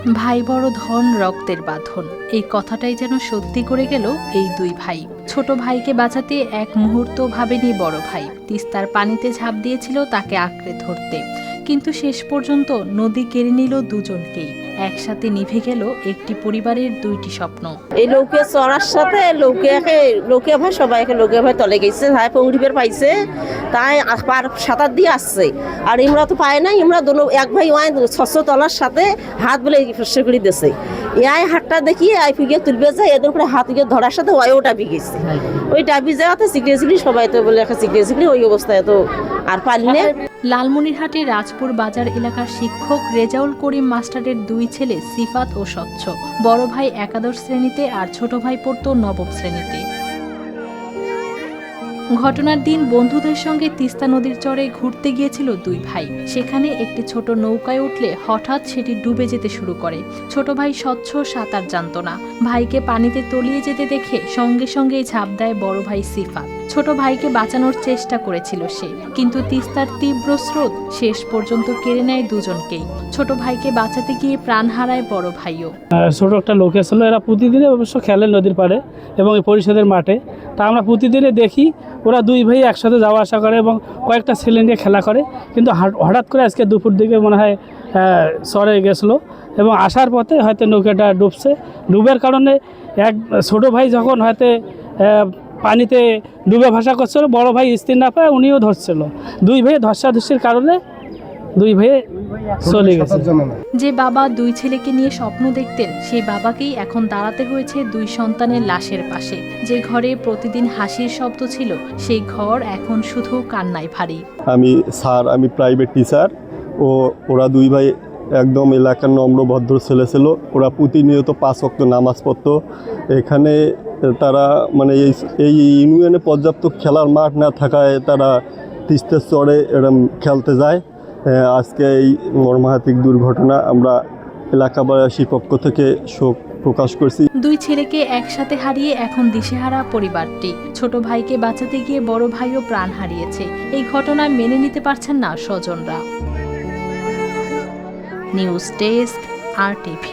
ভাই বড় ধন রক্তের বাঁধন, এই কথাটাই যেন সত্যি করে গেল এই দুই ভাই। ছোট ভাইকে বাঁচাতে এক মুহূর্ত ভাবেনি বড় ভাই। তিস্তার পানিতে ঝাঁপ দিয়েছিল তাকে আঁকড়ে ধরতে, কিন্তু শেষ পর্যন্ত নদী কেড়ে নিল দুজনকেই। একসাথে নিভে গেল একটি পরিবারের দুইটি স্বপ্ন। এই লোকে চড়ার সাথে লোকে ভাই সবাইকে লোকে ভাই তলে গেছে, ভাই পঙ্গিবের পাইছে, তাই পার সাঁতার দিয়ে আসছে। আর ইমরা তো পায় নাই, ইমরা দোনো এক ভাই ওয়াই 600 তলার সাথে হাত বলে ফসে করে দিয়েছে। এই হাতটা দেখি আই ফিগে তুলবে যায়, এদের করে হাত গিয়ে ধরার সাথে ওইও ডাবি গেছে। ওই ডাবি যাওয়াতে সিগনেসিগলি সবাই তো বলে একটা সিগনেসিগলি ওই অবস্থায় তো আর পারি না। লালমনিরহাটের রাজপুর বাজার এলাকার শিক্ষক রেজাউল করিম মাস্টারের দুই ছেলে সিফাত ও স্বচ্ছ। বড় ভাই একাদশ শ্রেণীতে আর ছোট ভাই পড়তো নবম শ্রেণীতে। ঘটনার দিন বন্ধুদের সঙ্গে তিস্তা নদীর চরে ঘুরতে গিয়েছিল দুই ভাই। সেখানে একটি ছোট নৌকায় উঠলে হঠাৎ সেটি ডুবে যেতে শুরু করে। ছোট ভাই স্বচ্ছ সাঁতার জানত না। ভাইকে পানিতে তলিয়ে যেতে দেখে সঙ্গে সঙ্গেই ঝাঁপ দেয় বড় ভাই সিফাত। ছোট ভাইকে বাঁচানোর চেষ্টা করেছিল সে, কিন্তু তিস্তার তীব্র স্রোত শেষ পর্যন্ত কেড়ে নেয় দুজনকেই। ছোট ভাইকে বাঁচাতে গিয়ে প্রাণ হারায় বড় ভাইও। ছোট একটা লোক ছিল, এরা প্রতিদিনে অবশ্য খেলে নদীর পাড়ে এবং এই পরিষদের মাঠে। তা আমরা প্রতিদিনে দেখি ওরা দুই ভাই একসাথে যাওয়া আসা করে এবং কয়েকটা ছেলে নিয়ে খেলা করে। কিন্তু হঠাৎ করে আজকে দুপুর দিকে মনে হয় চরে গেছিলো এবং আসার পথে হয়তো নৌকাটা ডুবছে। ডুবের কারণে এক ছোট ভাই যখন হয়তো পানিতে ডুবে ভাসা করছিল, বড় ভাই স্থির না পায় উনিও ধরছিল। দুই ভাই ধস্যাধস্যির কারণে দুই ভাই চলে গেছে। যে বাবা দুই ছেলেকে নিয়ে স্বপ্ন দেখতেন, সেই বাবাকেই এখন দাঁড়াতে হয়েছে দুই সন্তানের লাশের পাশে। যে ঘরে প্রতিদিন হাসির শব্দ ছিল, সেই ঘর এখন শুধু কান্নায় ভারী। আমি প্রাইভেট টিচার, ওরা দুই ভাই একদম এলাকার নম্র ভদ্র ছেলে ছিল। ওরা প্রতিনিয়ত 5 ওয়াক্ত নামাজ পড়তো। এখানে তারা মানে এই ইউনিয়নে পর্যাপ্ত খেলার মাঠ না থাকায় তারা তিস্তার চরে এরম খেলতে যায়। আজকে এই মর্মান্তিক দুর্ঘটনা আমরা এলাকাবাসীর পক্ষ থেকে শোক প্রকাশ করছি। দুই ছেলেকে একসাথে হারিয়ে এখন দিশেহারা পরিবারটি। ছোট ভাইকে বাঁচাতে গিয়ে বড় ভাইও প্রাণ হারিয়েছে। এই ঘটনা মেনে নিতে পারছেন না স্বজনরা। News desk, RTV।